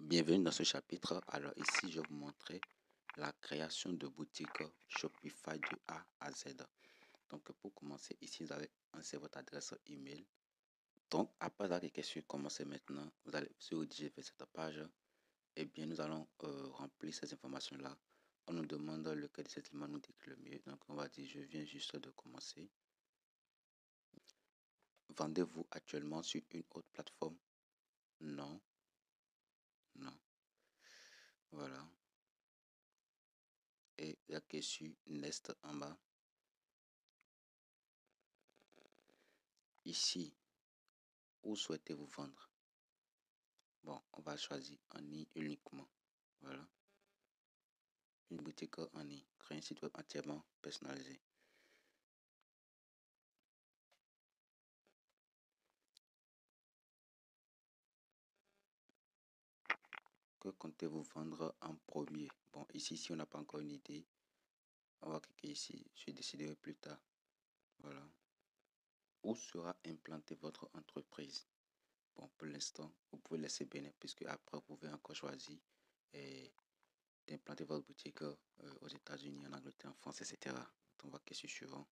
Bienvenue dans ce chapitre. Alors ici, je vais vous montrer la création de boutiques Shopify de A à Z. Donc pour commencer, ici, vous allez insérer votre adresse email. Donc après la question commencer maintenant, vous allez se rediriger vers cette page. Et bien, nous allons remplir ces informations-là. On nous demande lequel de ces éléments nous décrit le mieux. Donc on va dire, je viens juste de commencer. Vendez-vous actuellement sur une autre plateforme? Non. Non. Voilà. Et la question Nest en bas. Ici, où souhaitez-vous vendre? Bon, on va choisir en ligne uniquement. Voilà. Une boutique en ligne. Créer un site web entièrement personnalisé. Que comptez-vous vendre en premier? Bon, ici, si on n'a pas encore une idée, on va cliquer ici. Je déciderai plus tard. Voilà. Où sera implantée votre entreprise? Bon, pour l'instant, vous pouvez laisser bénin puisque après, vous pouvez encore choisir d'implanter votre boutique aux États-Unis, en Angleterre, en France, etc. Donc, on va cliquer sur suivant.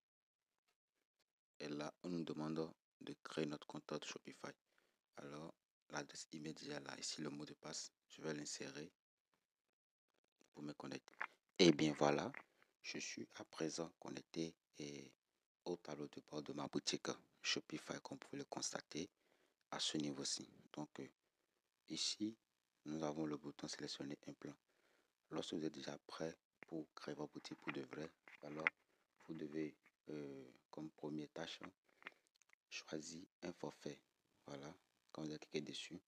Et là, on nous demande de créer notre compte de Shopify. Alors, l'adresse email déjà là, ici le mot de passe, je vais l'insérer pour me connecter. Et bien voilà, je suis à présent connecté au tableau de bord de ma boutique Shopify, comme vous pouvez le constater à ce niveau-ci. Donc, ici, nous avons le bouton sélectionner un plan. Lorsque vous êtes déjà prêt pour créer votre boutique pour de vrai, alors vous devez, comme première tâche, choisir un forfait. Voilà, quand vous cliquez dessus,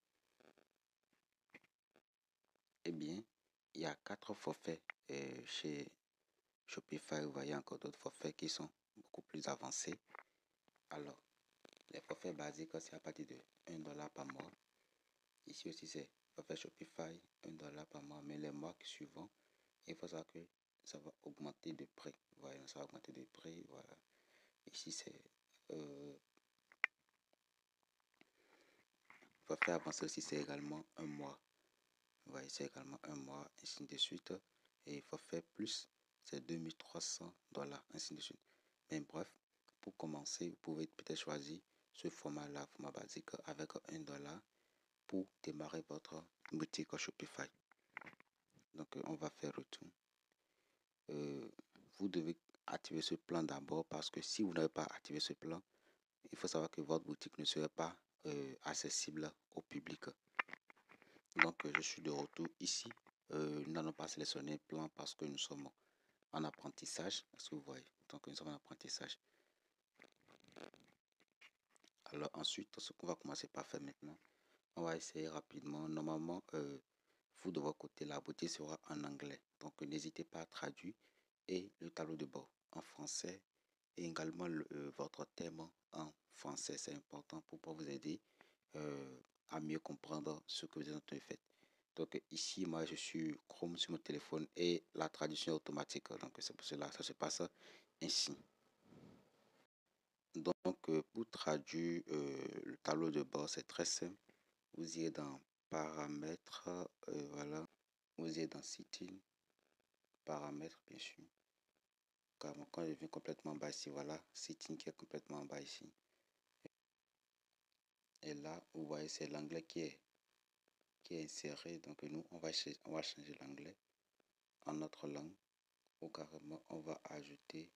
eh bien, il y a 4 forfaits chez Shopify. Vous voyez encore d'autres forfaits qui sont beaucoup plus avancés. Alors, les forfaits basiques, c'est à partir de $1 par mois. Ici aussi, c'est forfait Shopify, $1 par mois. Mais les mois suivants, il faut savoir que ça va augmenter de prix. Voilà, ça va augmenter de prix. Voilà. Ici, c'est forfait avancé aussi, c'est également un mois. Vous voyez, c'est également un mois, ainsi de suite. Et forfait plus, c'est $2300, ainsi de suite. Mais bref, pour commencer, vous pouvez peut-être choisir ce format-là, format basique, avec $1 pour démarrer votre boutique Shopify. Donc, on va faire retour. Vous devez activer ce plan d'abord parce que si vous n'avez pas activé ce plan, il faut savoir que votre boutique ne serait pas accessible au public. Donc, je suis de retour ici. Nous n'allons pas sélectionner plan parce que nous sommes en apprentissage. Est-ce que vous voyez? Donc, nous sommes en apprentissage. Alors, ensuite, ce qu'on va commencer par faire maintenant, on va essayer rapidement. Normalement, vous de votre côté, la boutique sera en anglais. Donc, n'hésitez pas à traduire et le tableau de bord en français et également votre thème en français. C'est important pour pouvoir vous aider à mieux comprendre ce que vous êtes en train de faire. Donc ici, moi, je suis Chrome sur mon téléphone et la traduction est automatique. Donc c'est pour cela que ça se passe ainsi. Donc pour traduire le tableau de bord, c'est très simple. Vous irez dans paramètres, voilà. Vous irez dans setting, paramètres, bien sûr. Quand je viens complètement bas ici, voilà, setting qui est complètement bas ici. Et là, vous voyez, c'est l'anglais qui est inséré. Donc nous, on va changer l'anglais en notre langue. Ou carrément, on va ajouter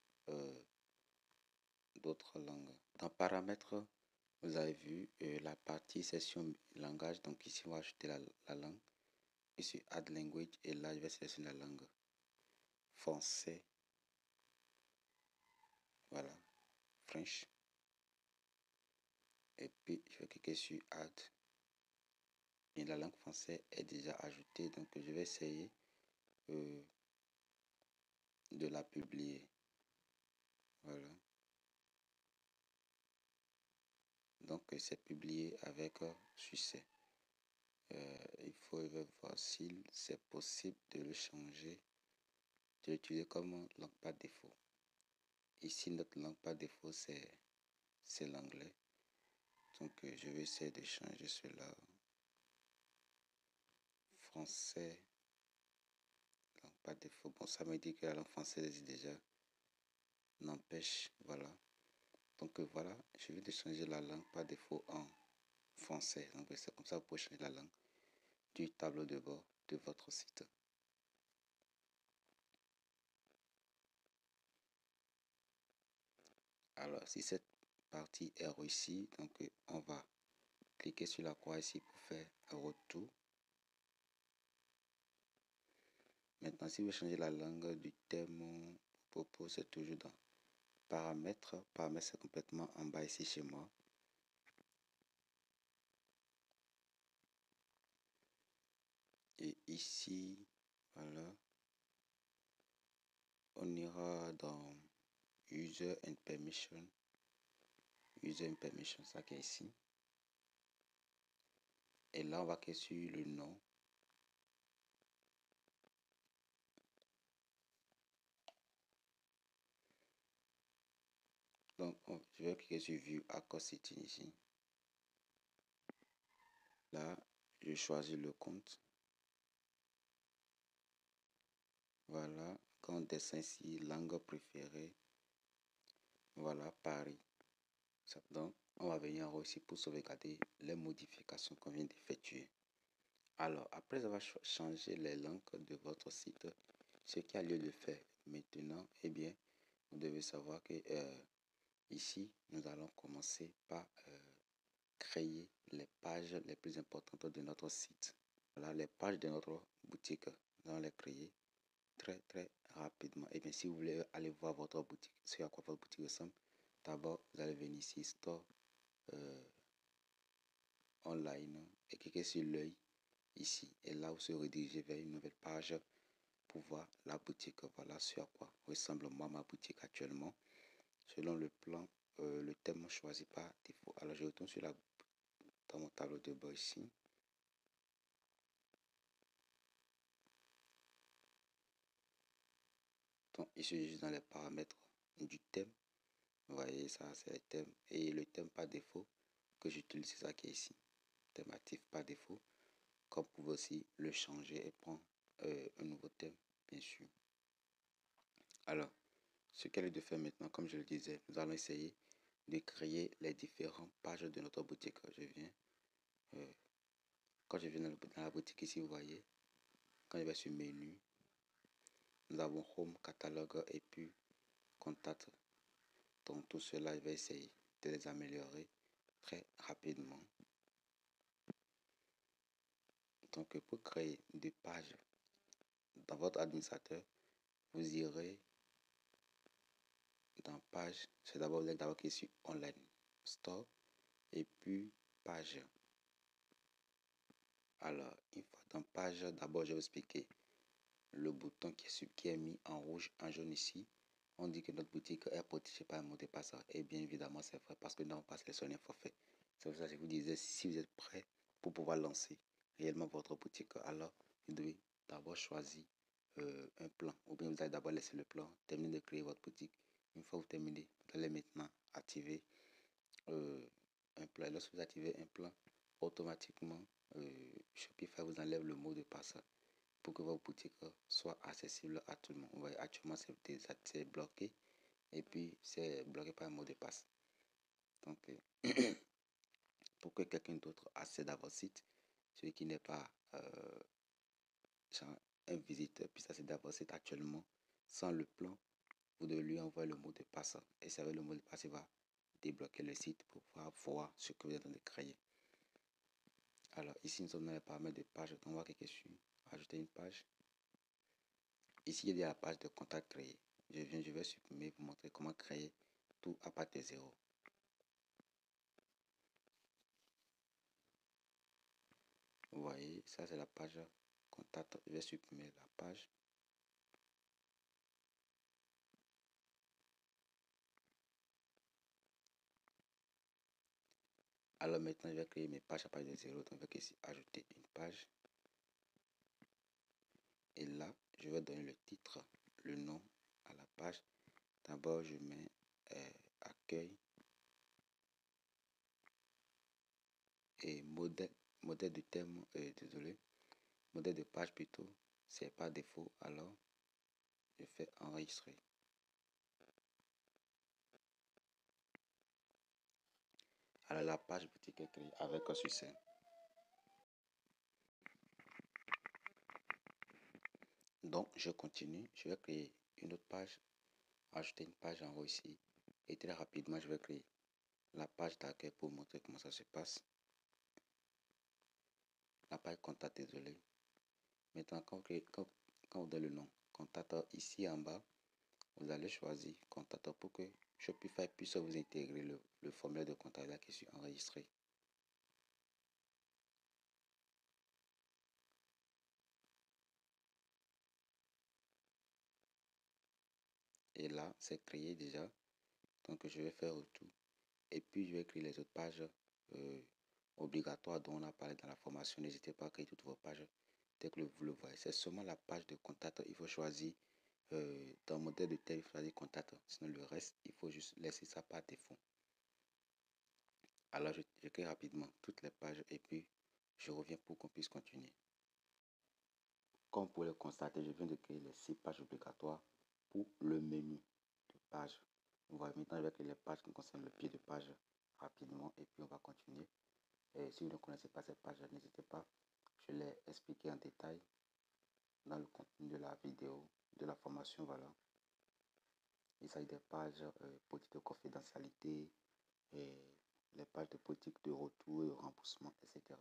d'autres langues. Dans paramètres, vous avez vu la partie session langage. Donc ici, on va ajouter la langue. Ici, add language. Et là, je vais sélectionner la langue français. Voilà, French. Et puis, je vais cliquer sur add. Et la langue française est déjà ajoutée. Donc, je vais essayer de la publier. Voilà. Donc, c'est publié avec succès. Il faut voir si c'est possible de le changer, de l'utiliser comme langue par défaut. Ici, notre langue par défaut, c'est l'anglais. Donc, je vais essayer de changer cela. français, langue par défaut. Bon, ça me dit que la langue française existe déjà. N'empêche, voilà. Donc voilà, je vais de changer la langue par défaut en français. Donc c'est comme ça que vous pouvez changer la langue du tableau de bord de votre site. Alors, si cette partie est réussie, donc on va cliquer sur la croix ici pour faire un retour. Maintenant, si vous changez la langue du thème propos, c'est toujours dans paramètres. Paramètres, c'est complètement en bas ici chez moi. Et ici, voilà, on ira dans User and Permission. User and Permission, ça qui est ici. Et là, on va cliquer sur le nom. Donc, je vais cliquer sur View Accord Setting ici. Là, je choisis le compte. Voilà, quand on descend ici, langue préférée. Voilà, Paris. Donc, on va venir en haut ici pour sauvegarder les modifications qu'on vient d'effectuer. Alors, après avoir changé les langues de votre site, ce qui a lieu de faire maintenant, eh bien, vous devez savoir que ici, nous allons commencer par créer les pages les plus importantes de notre site. Voilà, les pages de notre boutique, nous allons les créer très rapidement. Et bien, si vous voulez aller voir votre boutique, ce à quoi votre boutique ressemble, d'abord, vous allez venir ici, Store Online, et cliquer sur l'œil ici. Et là, vous serez redirigé vers une nouvelle page pour voir la boutique. Voilà ce à quoi ressemble moi ma boutique actuellement. Selon le plan, le thème choisi par défaut. Alors, je retourne sur dans mon tableau de bord ici. Donc, ici, juste dans les paramètres du thème. Vous voyez, ça, c'est le thème. Et le thème par défaut que j'utilise, c'est ça qui est ici. Thème actif par défaut. Comme vous pouvez aussi le changer et prendre un nouveau thème, bien sûr. Alors, ce qu'elle est de faire maintenant, comme je le disais, nous allons essayer de créer les différentes pages de notre boutique. Quand je viens dans la boutique ici, vous voyez, quand je vais sur menu, nous avons Home, Catalogue et puis Contact. Donc tout cela, je vais essayer de les améliorer très rapidement. Donc pour créer des pages dans votre administrateur, vous irez dans page, c'est d'abord vous allez d'abord cliquer sur Online Store et puis page. Alors, une fois dans page, d'abord je vais vous expliquer le bouton qui est mis en rouge, en jaune ici. On dit que notre boutique est protégée par un mot de passe. Et bien évidemment, c'est vrai parce que nous n'avons pas sélectionné un forfait. C'est pour ça que je vous disais, si vous êtes prêt pour pouvoir lancer réellement votre boutique, alors vous devez d'abord choisir un plan. Ou bien vous allez d'abord laisser le plan, terminer de créer votre boutique. Une fois que vous terminez, vous allez maintenant activer un plan. Et lorsque vous activez un plan, automatiquement, Shopify vous enlève le mot de passe pour que votre boutique soit accessible à tout le monde. Vous voyez, actuellement, c'est bloqué et puis c'est bloqué par un mot de passe. Donc, pour que quelqu'un d'autre accède à votre site, celui qui n'est pas un visiteur puisse accéder à votre site actuellement sans le plan, vous devez lui envoyer le mot de passe. Et c'est avec le mot de passe, il va débloquer le site pour pouvoir voir ce que vous êtes en train de créer. Alors, ici, nous sommes dans les paramètres de page. Donc, on va cliquer sur ajouter une page. Ici, il y a la page de contact créé. Je vais supprimer pour montrer comment créer tout à partir de zéro. Vous voyez, ça c'est la page contact. Je vais supprimer la page. Alors maintenant, je vais créer mes pages à partir de zéro. Donc, je vais ici ajouter une page. Et là, je vais donner le titre, le nom à la page. D'abord, je mets accueil et modèle de thème, désolé, modèle de page plutôt, c'est par défaut, alors je fais enregistrer. Alors la page boutique est créée avec un succès. Donc je continue, je vais créer une autre page, ajouter une page en haut ici et très rapidement je vais créer la page d'accueil pour montrer comment ça se passe. La page contact, désolé. Maintenant quand vous donnez le nom contact ici en bas, vous allez choisir contact pour que Shopify puisse vous intégrer le formulaire de contact là qui est enregistré. Et là, c'est créé déjà. Donc, je vais faire retour. Et puis, je vais créer les autres pages obligatoires dont on a parlé dans la formation. N'hésitez pas à créer toutes vos pages dès que vous le voyez. C'est seulement la page de contact. Il faut choisir dans le modèle de tel, il faut choisir contact. Sinon, le reste, il faut juste laisser ça par défaut. Alors, je crée rapidement toutes les pages et puis je reviens pour qu'on puisse continuer. Comme vous pouvez le constater, je viens de créer les 6 pages obligatoires pour le menu de page. Voilà, maintenant je vais créer les pages qui concernent le pied de page rapidement et puis on va continuer. Et si vous ne connaissez pas ces pages, n'hésitez pas, je l'ai expliqué en détail dans le contenu de la vidéo, de la formation. Voilà. Il s'agit des pages politique de confidentialité, et les pages de politique de retour et de remboursement, etc.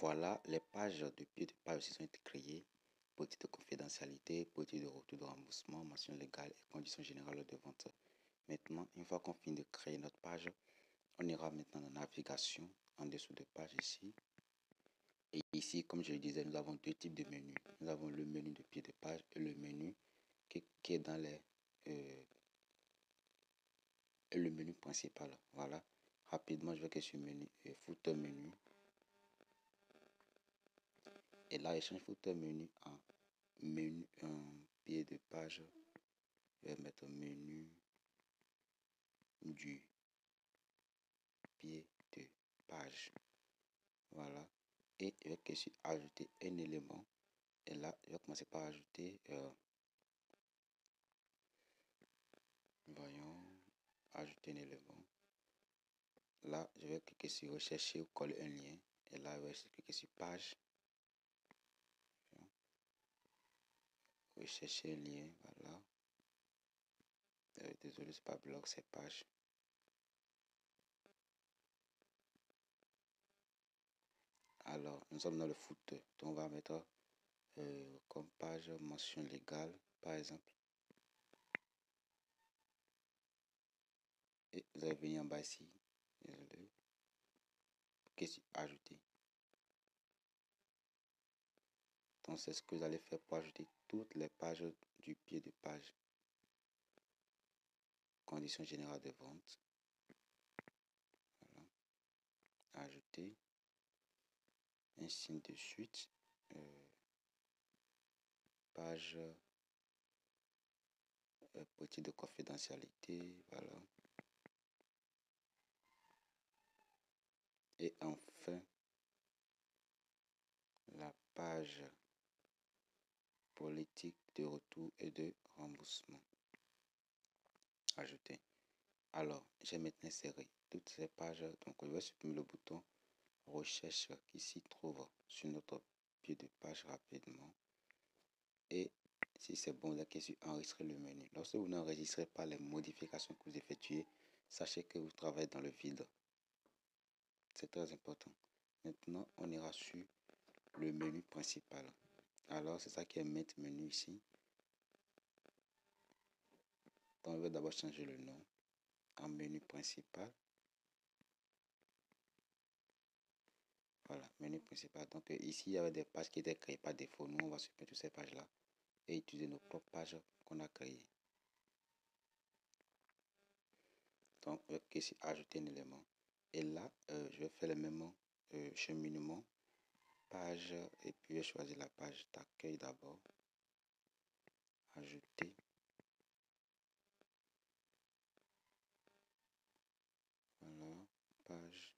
Voilà, les pages de pied de page aussi sont créées. Politique de confidentialité, politique de retour de remboursement, mention légale et conditions générales de vente. Maintenant, une fois qu'on finit de créer notre page, on ira maintenant dans navigation, en dessous de page ici. Et ici, comme je le disais, nous avons deux types de menus. Nous avons le menu de pied de page et le menu qui est dans le menu principal. Voilà. Rapidement, je vais créer ce menu footer menu. Et là, je change footer menu en menu en pied de page. Je vais mettre menu du pied de page. Voilà. Et je vais ajouter un élément. Et là, je vais commencer par ajouter, voyons, ajouter un élément. Là, je vais cliquer sur rechercher ou coller un lien. Et là, je vais cliquer sur page. Rechercher un lien, voilà. Désolé, c'est pas blog, c'est page. Alors, nous sommes dans le footer. Donc, on va mettre comme page mention légale, par exemple. Et vous allez venir en bas ici. Désolé. Qu'est-ce que ajouter? Donc, c'est ce que vous allez faire pour ajouter toutes les pages du pied de page. Conditions générales de vente. Voilà. Ajouter. Un signe de suite. Page politique de confidentialité. Voilà. Et enfin, la page politique de retour et de remboursement. Ajouter. Alors, j'ai maintenant inséré toutes ces pages. Donc, je vais supprimer le bouton recherche qui s'y trouve sur notre pied de page rapidement. Et si c'est bon, vous avez sur enregistrer le menu. Lorsque vous n'enregistrez pas les modifications que vous effectuez, sachez que vous travaillez dans le vide. C'est très important. Maintenant, on ira sur le menu principal. Alors, c'est ça qui est mettre menu ici. Donc, on va d'abord changer le nom en menu principal. Voilà, menu principal. Donc, ici, il y avait des pages qui étaient créées par défaut. Nous, on va supprimer toutes ces pages-là et utiliser nos propres pages qu'on a créées. Donc, ici, ajouter un élément. Et là, je vais faire le même cheminement. Page, et puis je vais choisir la page d'accueil d'abord. Ajouter. Voilà, page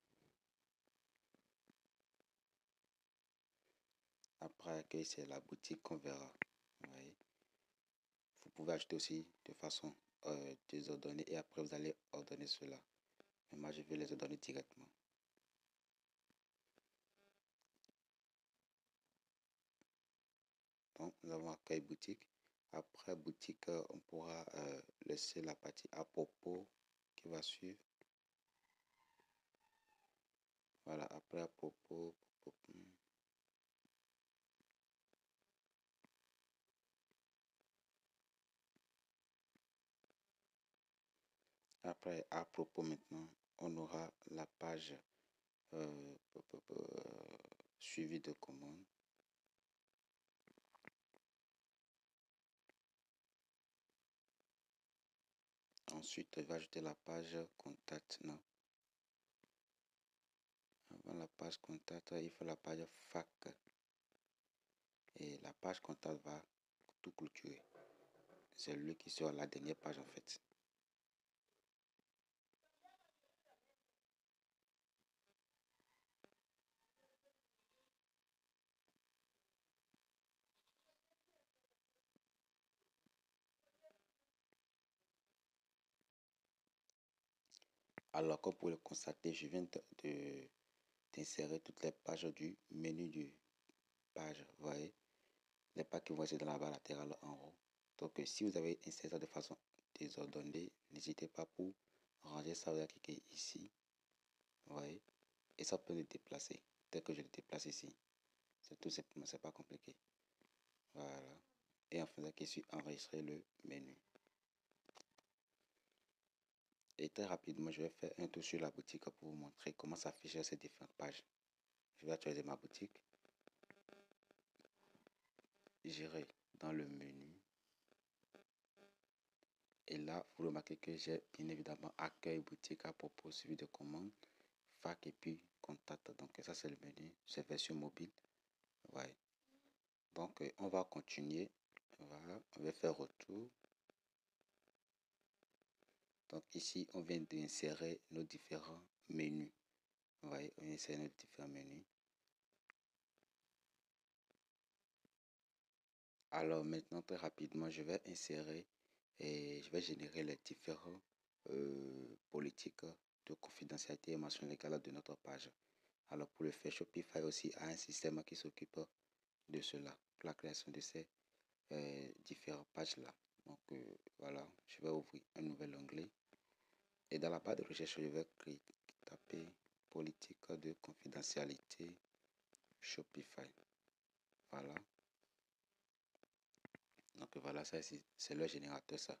après accueil, c'est la boutique qu'on verra. Vous voyez. Vous pouvez acheter aussi de façon désordonnée et après vous allez ordonner cela. Mais moi, je vais les ordonner directement. Donc, nous avons accueil boutique. Après boutique, on pourra laisser la partie à propos qui va suivre. Voilà, après à propos. Après à propos maintenant, on aura la page euh, suivi de commande. Ensuite, il va ajouter la page contact. Non. Avant la page contact, il faut la page fac. Et la page contact va tout clôturer. C'est lui qui sera la dernière page en fait. Alors, comme vous le constatez, je viens d'insérer toutes les pages du menu du page. Vous voyez, les pages qui vont être dans la barre latérale en haut. Donc, si vous avez inséré ça de façon désordonnée, n'hésitez pas pour ranger ça. Vous allez cliquer ici. Vous voyez, et ça peut le déplacer. Tel que je le déplace ici. C'est tout simplement, c'est pas compliqué. Voilà. Et en faisant qu'il suit enregistrer le menu. Et très rapidement, je vais faire un tour sur la boutique pour vous montrer comment s'afficher ces différentes pages. Je vais actualiser ma boutique. J'irai dans le menu. Et là, vous remarquez que j'ai bien évidemment accueil, boutique, à propos, suivi de commande, fac et puis contact. Donc ça, c'est le menu. C'est version mobile. Ouais. Donc on va continuer. Voilà. On va faire retour. Donc ici, on vient d'insérer nos différents menus. Vous voyez, on insère nos différents menus. Alors maintenant, très rapidement, je vais insérer et je vais générer les différents politiques de confidentialité et mention légale de notre page. Alors pour le faire, Shopify aussi a un système qui s'occupe de cela, pour la création de ces différentes pages-là. Donc voilà, je vais ouvrir un nouvel onglet. Et dans la barre de recherche, je vais taper politique de confidentialité Shopify. Voilà. Donc voilà, ça c'est le générateur, ça.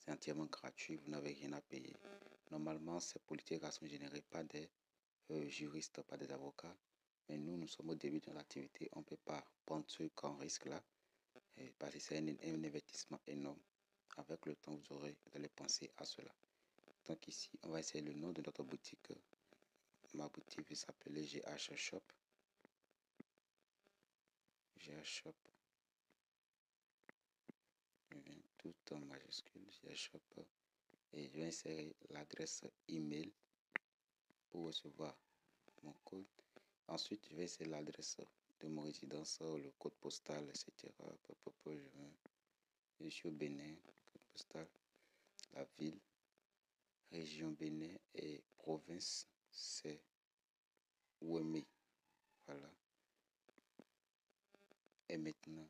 C'est entièrement gratuit, vous n'avez rien à payer. Normalement, ces politiques sont générées par des juristes, pas des avocats. Mais nous sommes au début de l'activité, on ne peut pas prendre ce grand risque-là. Parce que c'est un investissement énorme. Avec le temps, vous allez penser à cela. Donc ici, on va essayer le nom de notre boutique. Ma boutique va s'appeler GH Shop. GH Shop. Tout en majuscule, GH Shop. Et je vais insérer l'adresse email pour recevoir mon code. Ensuite, je vais essayer l'adresse de mon résidence, le code postal, etc. Je suis au Bénin, code postal, la ville, région Bénin et province, c'est Ouémé. Voilà. Et maintenant,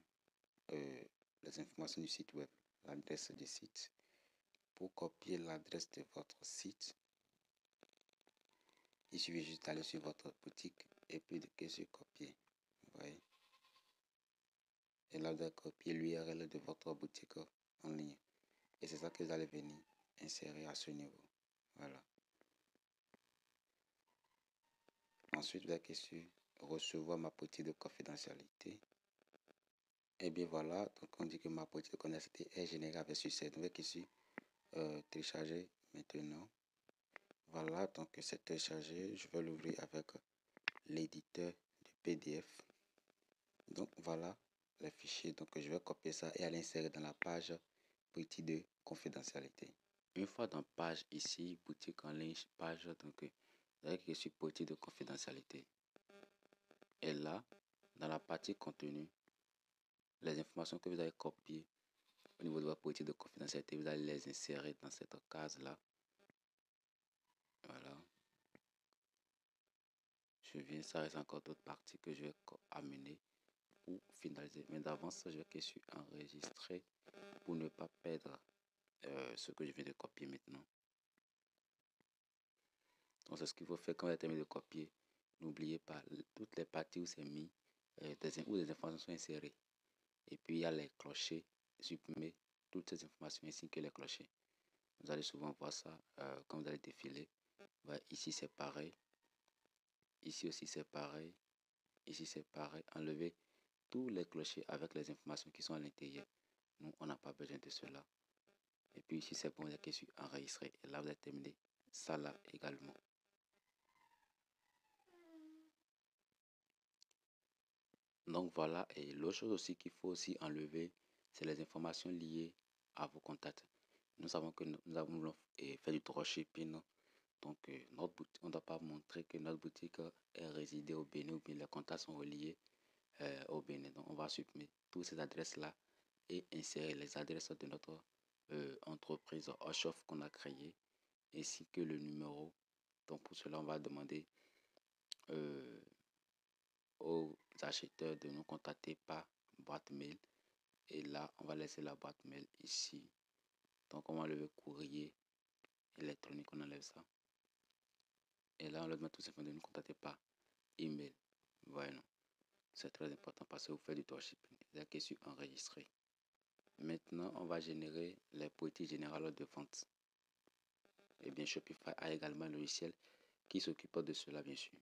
les informations du site web, l'adresse du site. Pour copier l'adresse de votre site, il suffit juste d'aller sur votre boutique et puis de cliquer sur copier. Vous voyez. Et là, vous allez copier l'URL de votre boutique en ligne. Et c'est ça que vous allez venir insérer à ce niveau. Voilà. Ensuite, vous allez cliquer sur recevoir ma politique de confidentialité. Et bien voilà, donc on dit que ma politique de confidentialité est générée avec succès. Donc, cliquer sur télécharger maintenant. Voilà, donc c'est téléchargé. Je vais l'ouvrir avec l'éditeur du PDF. Donc voilà les fichiers. Donc je vais copier ça et aller insérer dans la page politique de confidentialité. Une fois dans page ici, boutique en ligne, page, donc vous allez cliquer sur politique de confidentialité. Et là, Dans la partie contenu, les informations que vous avez copiées au niveau de votre politique de confidentialité, vous allez les insérer dans cette case-là. Voilà. Je viens, ça reste encore d'autres parties que je vais amener pour finaliser. Mais d'avance, je vais cliquer sur enregistrer pour ne pas perdre ce que je viens de copier maintenant. Donc c'est ce qu'il faut faire quand vous avez terminé de copier. N'oubliez pas toutes les parties où c'est mis, où des informations sont insérées. Et puis il y a les clochers, supprimer toutes ces informations ainsi que les clochers. Vous allez souvent voir ça quand vous allez défiler. Ouais, ici c'est pareil. Ici aussi c'est pareil. Ici c'est pareil. Enlevez tous les clochers avec les informations qui sont à l'intérieur. Nous, on n'a pas besoin de cela. Et puis ici c'est bon, vous cliquez sur enregistrer. Et là vous avez terminé ça là également. Donc voilà, et l'autre chose aussi qu'il faut aussi enlever, c'est les informations liées à vos contacts. Nous savons que nous avons fait du dropshipping, donc notre boutique, on ne doit pas montrer que notre boutique est résidée au Bénin ou bien les contacts sont reliés au Bénin. Donc on va supprimer toutes ces adresses-là et insérer les adresses de notre entreprise Oshoff qu'on a créée, ainsi que le numéro. Donc pour cela, on va demander aux acheteurs de nous contacter par boîte mail. Et là, on va laisser la boîte mail ici. Donc, on va enlever courrier électronique, on enlève ça. Et là, on leur demande tout simplement de nous contacter par email. Voilà, c'est très important parce que vous faites du dropshipping. Vous cliquez sur enregistrer. Maintenant, on va générer les politiques générales de vente. Et bien, Shopify a également un logiciel qui s'occupe de cela, bien sûr.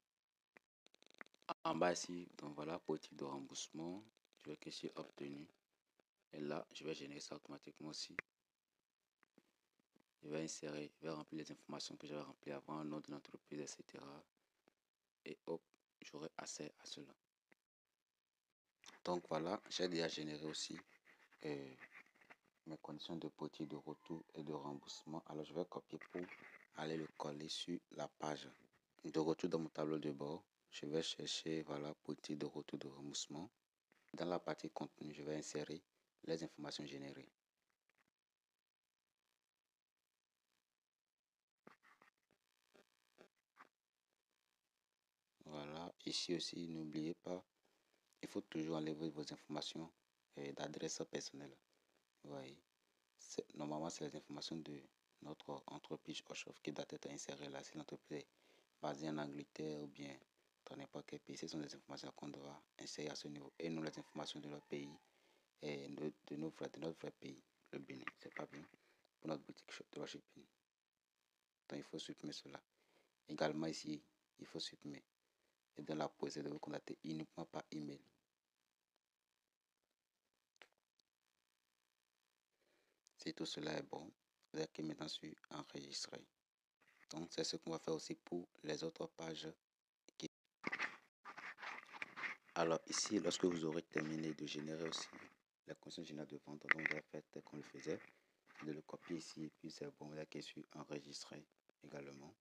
En bas ici, donc voilà, politique de remboursement. Je vais cliquer sur obtenu. Et là, je vais générer ça automatiquement aussi. Je vais insérer, je vais remplir les informations que j'avais remplies avant, nom de l'entreprise, etc. Et hop, j'aurai accès à cela. Donc voilà, j'ai déjà généré aussi mes conditions de politique de retour et de remboursement. Alors je vais copier pour aller le coller sur la page de retour dans mon tableau de bord. Je vais chercher, voilà, politique de retour de remboursement. Dans la partie contenu, je vais insérer les informations générées. Voilà, ici aussi, n'oubliez pas, il faut toujours enlever vos informations d'adresse personnelle. Vous voyez, normalement, c'est les informations de notre entreprise Oshoff qui doit être insérée là. Si l'entreprise est basée en Angleterre ou bien dans n'importe quel pays, ce sont des informations qu'on doit insérer à ce niveau. Et nous, les informations de notre pays et de notre vrai pays, le Bénin. C'est pas bien pour notre boutique dropshipping. Donc, il faut supprimer cela. Également, ici, il faut supprimer. Et dans la pause, de vous contacter uniquement par email. Si tout cela est bon, vous allez maintenant sur enregistrer. Donc, c'est ce qu'on va faire aussi pour les autres pages. Alors, ici, lorsque vous aurez terminé de générer aussi la condition générale de vente, donc vous allez faire tel qu'on le faisait, de le copier ici, et puis c'est bon, vous allez sur enregistrer également.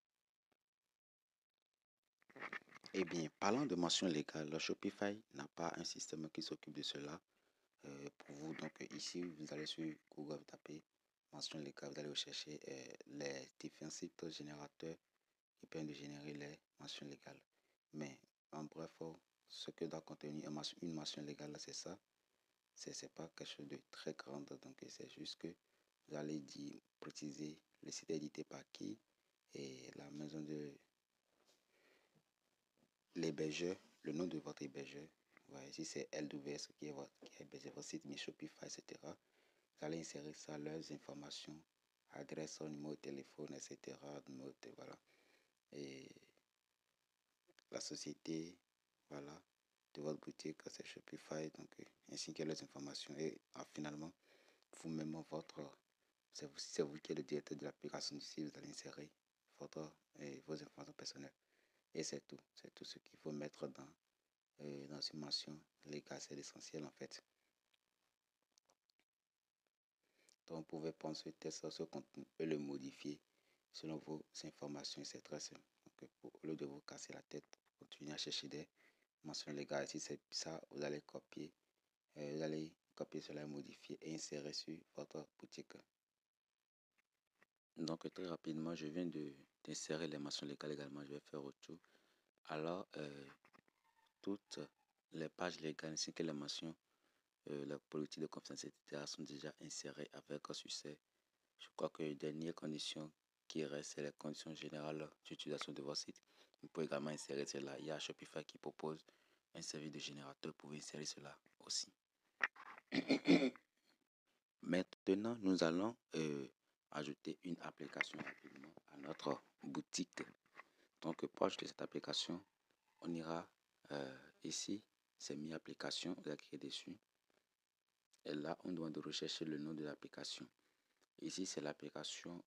Eh bien, parlant de mention légale, Shopify n'a pas un système qui s'occupe de cela pour vous. Donc, ici, vous allez sur Google, vous tapez mention légale, vous allez rechercher les différents sites générateurs qui permettent de générer les mentions légales. Mais en bref, ce que doit contenir une mention légale, c'est ça. C'est pas quelque chose de très grand. Donc, c'est juste que vous allez dire, préciser le site édité par qui et la maison de l'hébergeur, le nom de votre hébergeur. Voilà, si c'est LWS qui a hébergé votre site, mais Shopify, etc. Vous allez insérer ça, leurs informations, adresse, numéro de téléphone, etc. Voilà. Et la société, voilà, de votre boutique, c'est Shopify, donc ainsi que les informations. Et finalement, vous-même, c'est vous qui êtes le directeur de l'application du site, vous allez insérer vos informations personnelles. Et c'est tout ce qu'il faut mettre dans une mention légale, c'est l'essentiel en fait. Donc, vous pouvez prendre ce texte, ce contenu et le modifier selon vos informations. C'est très simple. Donc, au lieu de vous casser la tête, continuez à chercher des mention légale. Si c'est ça, vous allez copier. Vous allez copier cela, modifier et insérer sur votre boutique. Donc très rapidement, je viens d'insérer les mentions légales également. Je vais faire retour. Alors, toutes les pages légales ainsi que les mentions, la politique de confiance, etc. sont déjà insérées avec succès. Je crois que les dernières conditions qui restent, c'est les conditions générales d'utilisation de votre site. Vous pouvez également insérer cela. Il y a Shopify qui propose un service de générateur. Vous pouvez insérer cela aussi. Maintenant, nous allons ajouter une application rapidement à notre boutique. Donc, pour ajouter cette application, on ira ici, c'est Mi application, vous allez cliquer dessus. Et là, on doit rechercher le nom de l'application. Ici, c'est l'application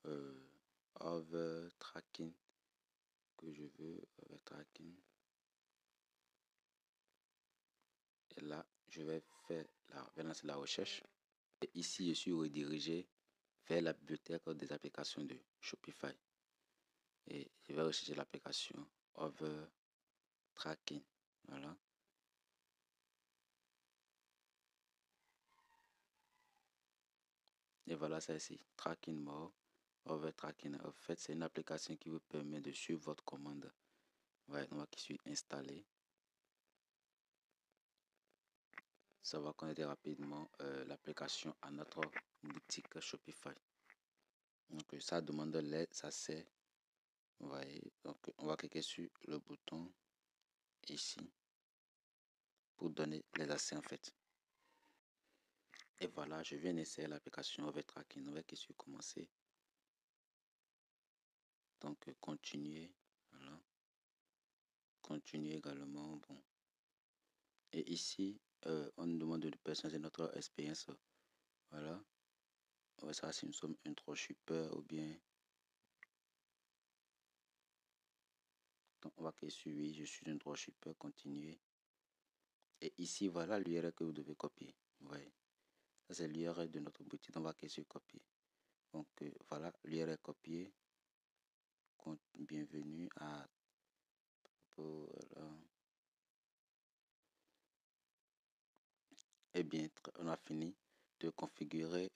Overtracking que je veux, Overtracking. Et là, je vais lancer la recherche. Et ici, je suis redirigé vers la bibliothèque des applications de Shopify. Et je vais rechercher l'application Overtracking. Voilà. Et voilà, ça ici, Tracking More, Overtracking. En fait, c'est une application qui vous permet de suivre votre commande. Ouais, on va qui suis installé. Ça va connecter rapidement l'application à notre boutique Shopify. Donc ça demande l'aide, ça c'est. Vous voyez, donc on va cliquer sur le bouton ici pour donner les accès en fait. Et voilà, je viens d'essayer l'application Overtracking. On va cliquer sur commencer. Donc continuer, voilà. Continuer également, bon. Et ici, on nous demande de personnaliser notre expérience. Voilà. On va savoir si nous sommes un dropshipper ou bien. Donc on va cliquer sur oui, je suis un dropshipper, continuer. Et ici, voilà l'URL que vous devez copier. Vous voyez. Ça, c'est l'URL de notre boutique. On va cliquer sur copier. Donc voilà, l'URL copié. Bienvenue à. Voilà. Eh bien, on a fini de configurer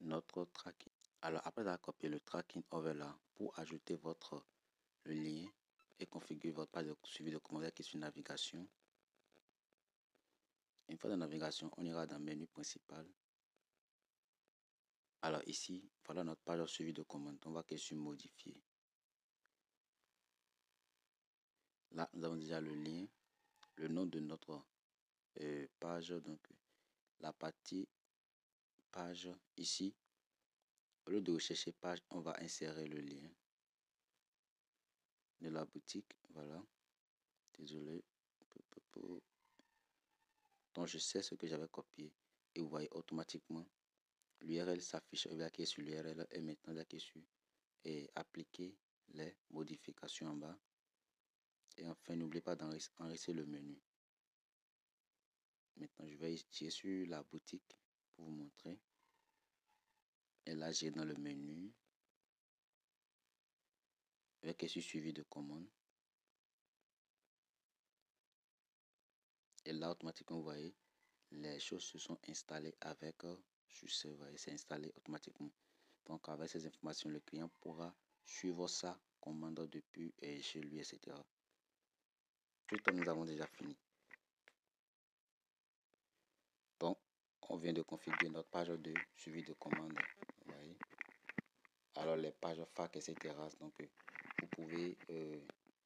notre tracking. Alors, après avoir copié le tracking over là, pour ajouter le lien et configurer votre page de suivi de commande qui est sur navigation. Une fois dans navigation, on ira dans le menu principal. Alors ici, voilà notre page de suivi de commande. On va cliquer sur modifier. Là, nous avons déjà le lien, le nom de notre page. Donc, la partie page ici. Au lieu de rechercher page, on va insérer le lien de la boutique. Voilà. Désolé. Donc, je sais ce que j'avais copié. Et vous voyez automatiquement, l'URL s'affiche. Vous cliquer sur l'URL et maintenant, vous cliquer sur et appliquer les modifications en bas. Et enfin, n'oubliez pas d'enregistrer le menu. Maintenant, je vais tirer sur la boutique pour vous montrer. Et là, j'ai dans le menu. Avec sur suivi de commande. Et là, automatiquement, vous voyez, les choses se sont installées avec succès. Vous voyez, c'est installé automatiquement. Donc, avec ces informations, le client pourra suivre sa commande depuis chez lui, etc. Tout nous avons déjà fini. Donc, on vient de configurer notre page de suivi de commande. Vous voyez. Alors, les pages FAQ, etc. Donc, vous pouvez,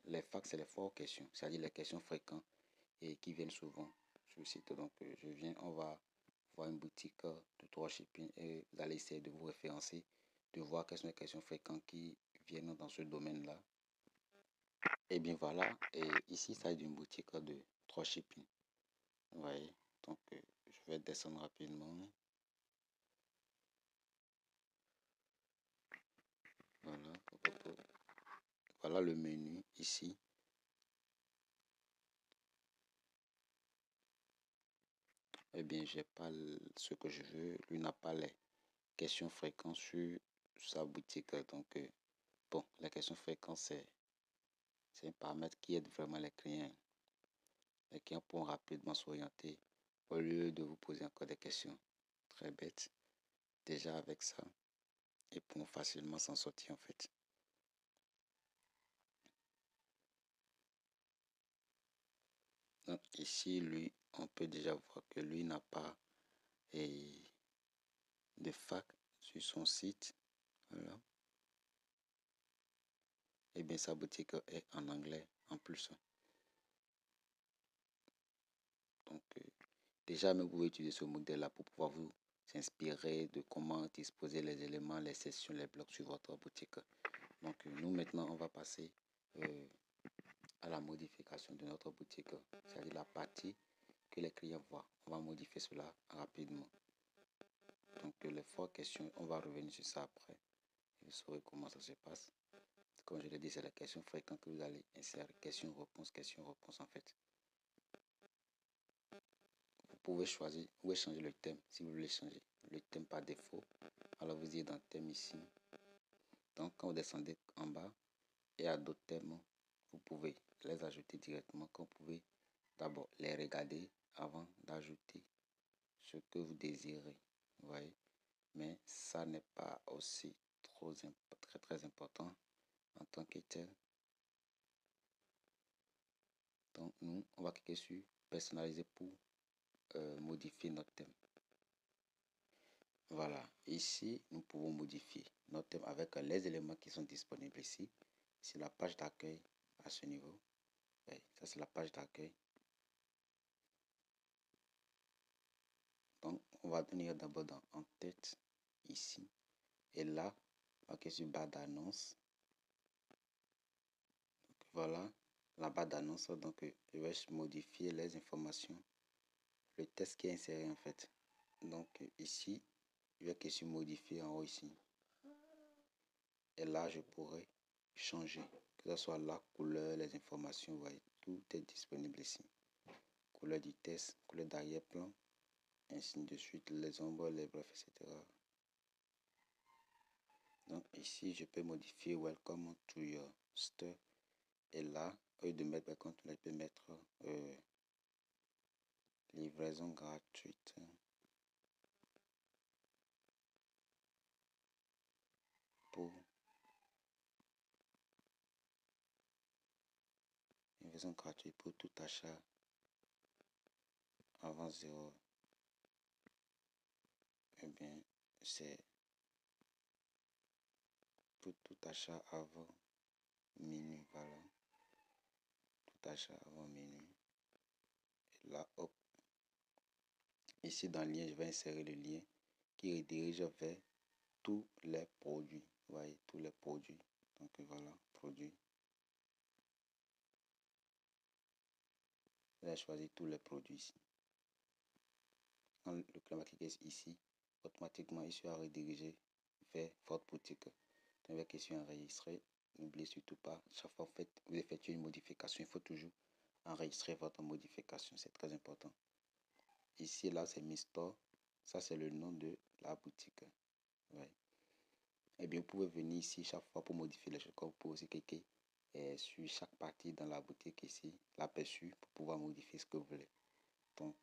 les FAQ, c'est les fortes questions, c'est-à-dire les questions fréquentes et qui viennent souvent sur le site. Donc, on va voir une boutique de dropshipping et vous allez essayer de vous référencer, de voir quelles sont les questions fréquentes qui viennent dans ce domaine-là. Et bien voilà, et ici, ça est une boutique de dropshipping. Vous voyez, donc je vais descendre rapidement. Voilà, voilà le menu ici. Eh bien, j'ai pas ce que je veux. Lui n'a pas les questions fréquentes sur sa boutique. Donc, bon, les questions fréquentes, c'est un paramètre qui aide vraiment les clients. et qui pourront rapidement s'orienter au lieu de vous poser encore des questions très bêtes. Déjà avec ça, ils pourront facilement s'en sortir en fait. Donc ici, lui, on peut déjà voir que lui n'a pas de fac sur son site. Voilà. Et bien sa boutique est en anglais en plus. Donc déjà, vous pouvez utiliser ce modèle-là pour pouvoir vous s'inspirer de comment disposer les éléments, les sessions, les blocs sur votre boutique. Donc nous maintenant, on va passer à la modification de notre boutique, c'est-à-dire la partie que les clients voient. On va modifier cela rapidement. Donc les fois questions, on va revenir sur ça après. Vous saurez comment ça se passe. Comme je l'ai dit, c'est la question fréquente que vous allez insérer. Question-réponse en fait. Vous pouvez choisir, vous pouvez changer le thème si vous voulez changer le thème par défaut. Alors vous irez dans thème ici. Donc quand vous descendez en bas, il y a d'autres thèmes. Vous pouvez les ajouter directement. Quand vous pouvez d'abord les regarder avant d'ajouter ce que vous désirez. Vous voyez? Mais ça n'est pas aussi très important en tant que tel. Donc nous, on va cliquer sur personnaliser pour modifier notre thème. Voilà, ici, nous pouvons modifier notre thème avec les éléments qui sont disponibles ici. C'est la page d'accueil à ce niveau. Et ça, c'est la page d'accueil. Donc, on va venir d'abord dans en tête ici. Et là, on va cliquer sur barre d'annonce. Voilà, la barre d'annonce. Donc, je vais modifier les informations. Le texte qui est inséré en fait. Donc, ici, je vais cliquer sur modifier en haut ici. Et là, je pourrais changer, que ce soit la couleur, les informations, vous voyez, tout est disponible ici. Couleur du test, couleur d'arrière-plan, ainsi de suite, les ombres, les brefs, etc. Donc ici, je peux modifier Welcome to your store. Et là, au lieu de mettre Welcome, je peux mettre livraison gratuite. Pour livraison gratuite pour tout achat avant 0. Eh bien, c'est pour tout achat avant minuit, voilà. Tout achat avant minuit. Et là, hop. Ici, dans le lien, je vais insérer le lien qui redirige vers tous les produits. Vous voyez, tous les produits. Donc voilà, produits. Vous allez choisir tous les produits ici. Quand le client va cliquer ici, automatiquement, il sera redirigé vers votre boutique. Donc, la question enregistrer. N'oubliez surtout pas, chaque fois que vous effectuez une modification, il faut toujours enregistrer votre modification. C'est très important. Ici, là, c'est Mi Store. Ça, c'est le nom de la boutique. Ouais. Et bien, vous pouvez venir ici chaque fois pour modifier les choses. Vous pouvez aussi cliquer sur chaque partie dans la boutique ici, l'aperçu, pour pouvoir modifier ce que vous voulez. Donc,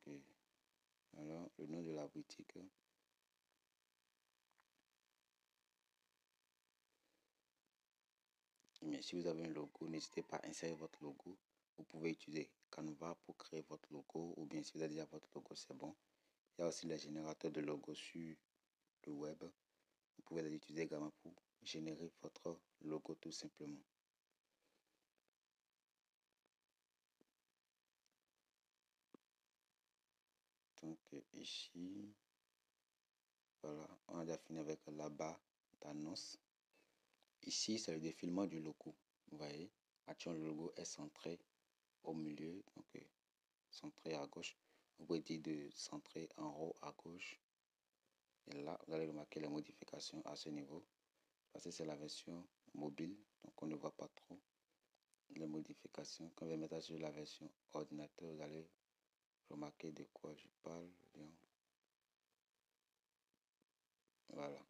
voilà le nom de la boutique. Mais si vous avez un logo, n'hésitez pas à insérer votre logo. Vous pouvez utiliser Canva pour créer votre logo, ou bien si vous avez déjà votre logo, c'est bon. Il y a aussi les générateurs de logos sur le web. Vous pouvez les utiliser également pour générer votre logo tout simplement. Donc ici, voilà, on a déjà fini avec la barre d'annonce. Ici, c'est le défilement du logo. Vous voyez, actuellement, le logo est centré au milieu, donc centré à gauche. Vous pouvez dire de centrer en haut à gauche. Et là, vous allez remarquer les modifications à ce niveau. Parce que c'est la version mobile, donc on ne voit pas trop les modifications. Quand vous allez mettre sur la version ordinateur, vous allez remarquer de quoi je parle. Bien. Voilà.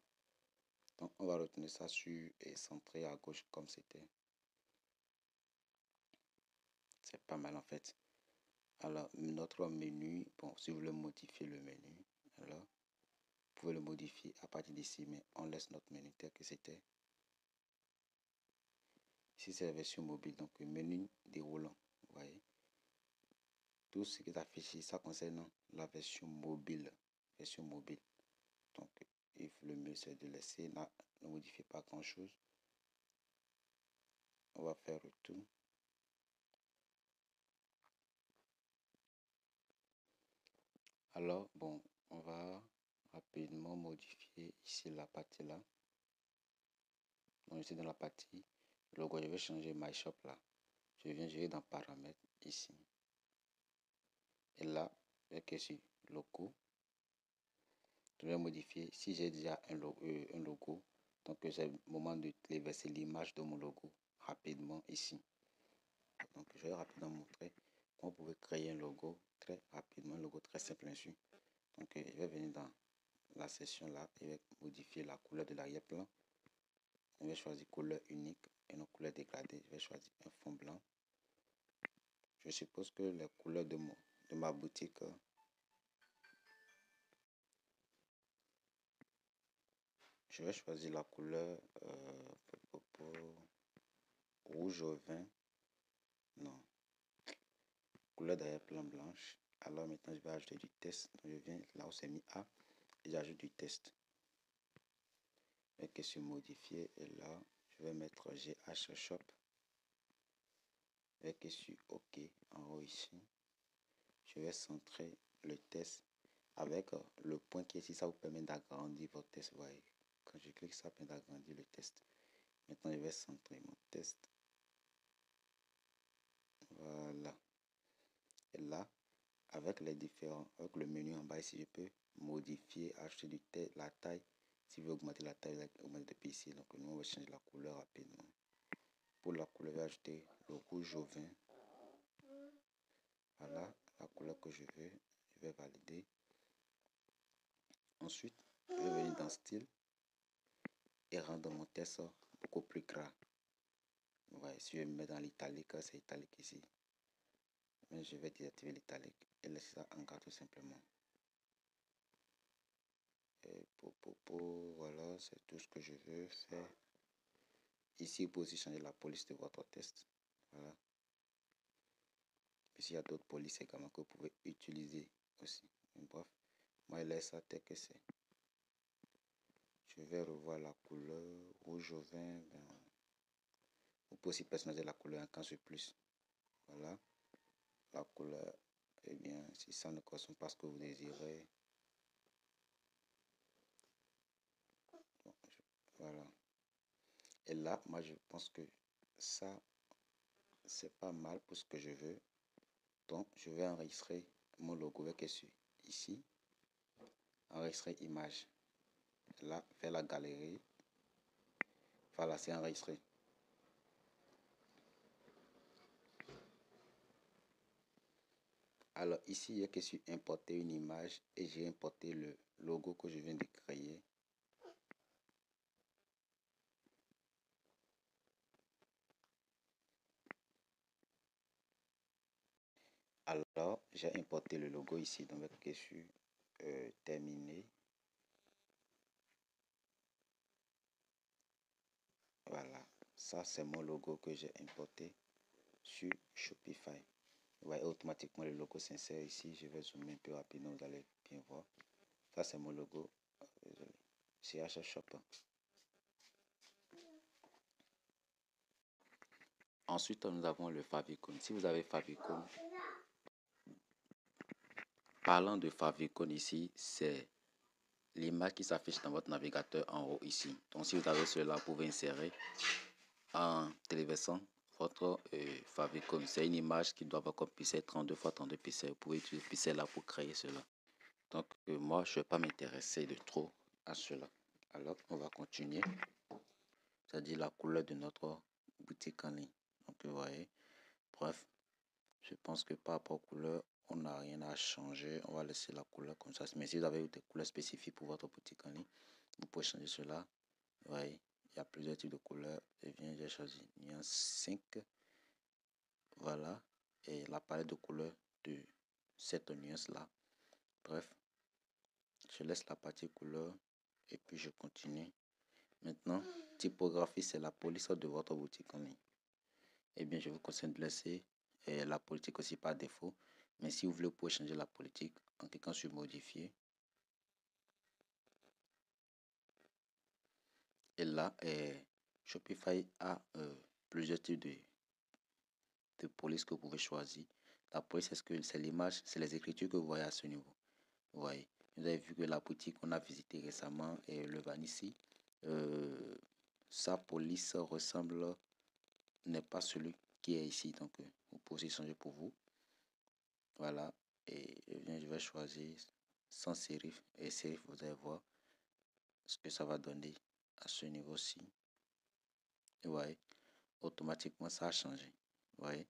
Donc on va retenir ça sur et centré à gauche comme c'était. C'est pas mal en fait. Alors, notre menu, bon, si vous voulez modifier le menu, alors, vous pouvez le modifier à partir d'ici, mais on laisse notre menu tel que c'était. Ici, c'est la version mobile, donc le menu déroulant, vous voyez. Tout ce qui est affiché, ça concerne la version mobile. Version mobile. Donc, le mieux, c'est de laisser, ne modifier pas grand-chose. On va faire le tout. Alors, bon, on va rapidement modifier ici la partie là. Donc, ici dans la partie logo, je vais changer My Shop là. Je viens gérer dans paramètres ici. Et là, avec ici, logo. Je vais modifier. Si j'ai déjà un logo, donc c'est le moment de verser l'image de mon logo rapidement ici. Donc, je vais rapidement montrer comment vous pouvez créer un logo très rapidement, un logo très simple ainsi. Donc, je vais venir dans la section là et je vais modifier la couleur de l'arrière-plan. Je vais choisir couleur unique et non couleur dégradée. Je vais choisir un fond blanc. Je suppose que les couleurs de ma boutique je vais choisir la couleur rouge au vin. Non. Couleur d'arrière-plan blanche. Alors maintenant, je vais ajouter du test. Donc, je viens là où c'est mis A et j'ajoute du test. Et que sur modifier et là, je vais mettre GH Shop. Et que sur OK en haut ici. Je vais centrer le test avec le point qui est ici. Ça vous permet d'agrandir votre test. Vous voyez, quand je clique, ça permet d'agrandir le test. Maintenant, je vais centrer mon test. Voilà. Et là, avec le menu en bas ici, je peux modifier, ajouter la taille. Si je veux augmenter la taille, augmenter depuis ici. Donc, nous, on va changer la couleur rapidement. Pour la couleur, je vais ajouter le rouge au vin. Voilà, la couleur que je veux. Je vais valider. Ensuite, je vais venir dans style et rendre mon test beaucoup plus gras. Ouais, si je me mets dans l'italique, c'est italique ici. Mais je vais désactiver l'italique et laisser ça en gras tout simplement. Et voilà, c'est tout ce que je veux faire. Ici, vous pouvez aussi changer la police de votre test. Voilà. Ici, il y a d'autres polices également que vous pouvez utiliser aussi. Mais bref, moi, je laisse ça tel que c'est. Je vais revoir la couleur rouge au vin. Ben, vous pouvez aussi personnaliser la couleur en quand c'est plus. Voilà. La couleur, eh bien, si ça ne correspond pas à ce que vous désirez. Bon, voilà. Et là, moi, je pense que ça, c'est pas mal pour ce que je veux. Donc, je vais enregistrer mon logo avec ici. Enregistrer image. Là, faire la galerie. Voilà, c'est enregistré. Alors ici, il y a que sur importer une image et j'ai importé le logo que je viens de créer. Alors, j'ai importé le logo ici, donc je suis terminé. Voilà, ça c'est mon logo que j'ai importé sur Shopify. Vous voyez, automatiquement le logo s'insère ici. Je vais zoomer un peu rapidement, vous allez bien voir. Ça c'est mon logo. Désolé. CH Shop. Ensuite, nous avons le favicon. Si vous avez favicon, parlant de favicon ici, c'est l'image qui s'affiche dans votre navigateur en haut ici. Donc si vous avez cela, vous pouvez insérer en téléversant votre favicon. C'est une image qui doit avoir comme pixel 32 x 32 pixels. Vous pouvez utiliser pixel là pour créer cela. Donc moi, je ne vais pas m'intéresser de trop à cela. Alors, on va continuer. C'est-à-dire la couleur de notre boutique en ligne. Donc vous voyez, bref, je pense que par rapport aux couleurs, on n'a rien à changer. On va laisser la couleur comme ça. Mais si vous avez des couleurs spécifiques pour votre boutique en ligne, vous pouvez changer cela. Vous voyez, il y a plusieurs types de couleurs. Et bien, j'ai choisi nuance 5. Voilà. Et la palette de couleurs de cette nuance-là. Bref, je laisse la partie couleur et puis je continue. Maintenant, typographie, c'est la police de votre boutique en ligne. Eh bien, je vous conseille de laisser la politique aussi par défaut. Mais si vous voulez, vous pouvez changer la politique en cliquant sur modifier. Et là, Shopify a plusieurs types de police que vous pouvez choisir. La police, c'est l'image, c'est les écritures que vous voyez à ce niveau. Vous voyez, vous avez vu que la boutique qu'on a visité récemment et le van ici, sa police ressemble, n'est pas celui qui est ici. Donc, vous pouvez changer pour vous. Voilà, et je vais choisir sans serif. Et serif, vous allez voir ce que ça va donner à ce niveau-ci. Vous voyez, automatiquement, ça a changé. Vous voyez,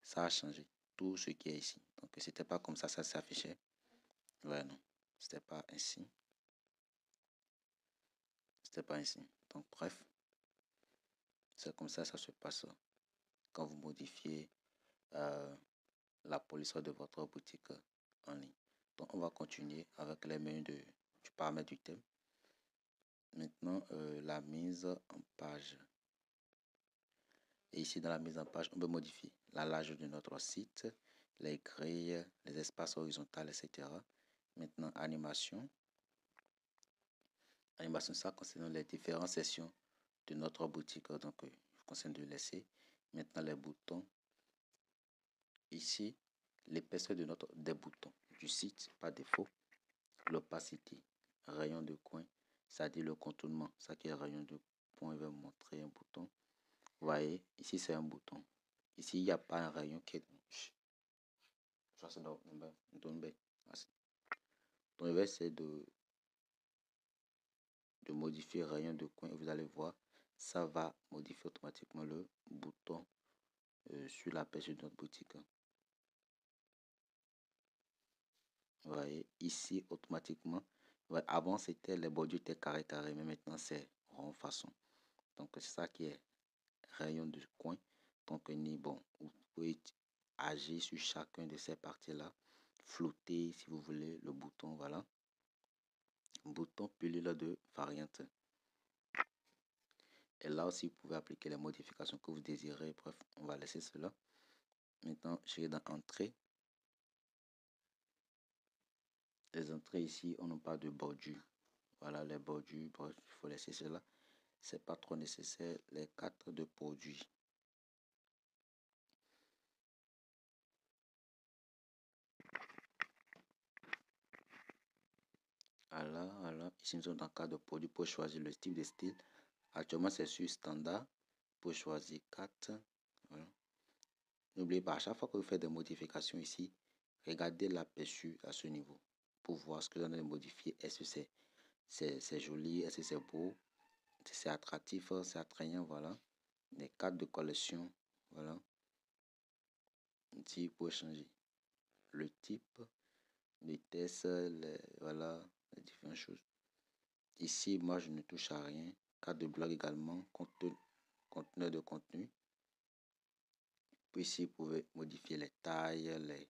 ça a changé tout ce qui est ici. Donc, c'était pas comme ça s'affichait. Ouais, non, c'était pas ainsi. C'était pas ainsi. Donc, bref, c'est comme ça se passe quand vous modifiez la police de votre boutique en ligne. Donc, on va continuer avec les menus du paramètre du thème. Maintenant, la mise en page. Et ici, dans la mise en page, on peut modifier la largeur de notre site, les grilles, les espaces horizontaux, etc. Maintenant, animation. Animation, ça concerne les différentes sections de notre boutique. Donc, je vous conseille de laisser. Maintenant, les boutons. Ici, l'épaisseur des boutons du site par défaut. L'opacité, rayon de coin, c'est-à-dire le contournement. Ça qui est rayon de coin, il va montrer un bouton. Vous voyez, ici c'est un bouton. Ici, il n'y a pas un rayon qui est. Donc, je vais essayer de modifier le rayon de coin et vous allez voir, ça va modifier automatiquement le bouton sur la page de notre boutique. Vous voyez, ici automatiquement, ouais, avant c'était les bordures étaient carré, mais maintenant c'est rond façon. Donc c'est ça qui est rayon de coin. Donc bon, vous pouvez agir sur chacun de ces parties-là. Flouter si vous voulez le bouton, voilà. Bouton pilule de variante. Et là aussi, vous pouvez appliquer les modifications que vous désirez. Bref, on va laisser cela. Maintenant, je vais dans Entrée. Les entrées ici, on n'a pas de bordure. Voilà les bordures. Bref, il faut laisser cela. C'est pas trop nécessaire. Les 4 de produits. Alors, ici nous sommes dans le cas de produit pour choisir le type de style. Actuellement, c'est sur standard. Pour choisir 4. Voilà. N'oubliez pas, à chaque fois que vous faites des modifications ici, regardez l'aperçu à ce niveau pour voir ce que vous allez modifier. Est-ce que c'est joli? Est-ce que c'est beau? C'est attractif? C'est attrayant? Voilà. Les cartes de collection. Voilà. Ici, vous pouvez changer le type, les tests, voilà, les différentes choses. Ici, moi, je ne touche à rien. Carte de blog également, conteneur de contenu. Puis ici, vous pouvez modifier les tailles,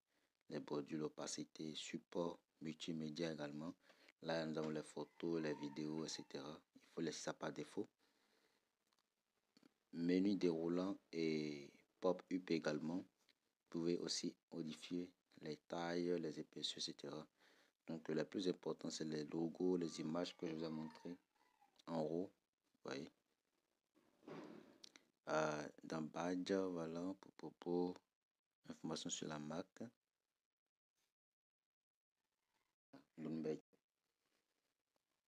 les bordures, l'opacité, support multimédia également. Là, nous avons les photos, les vidéos, etc. Il faut laisser ça par défaut. Menu déroulant et pop-up également. Vous pouvez aussi modifier les tailles, les épaisseurs, etc. Donc, le plus important, c'est les logos, les images que je vous ai montrées en haut. Vous voyez. Dans badge, voilà, pour information sur la marque.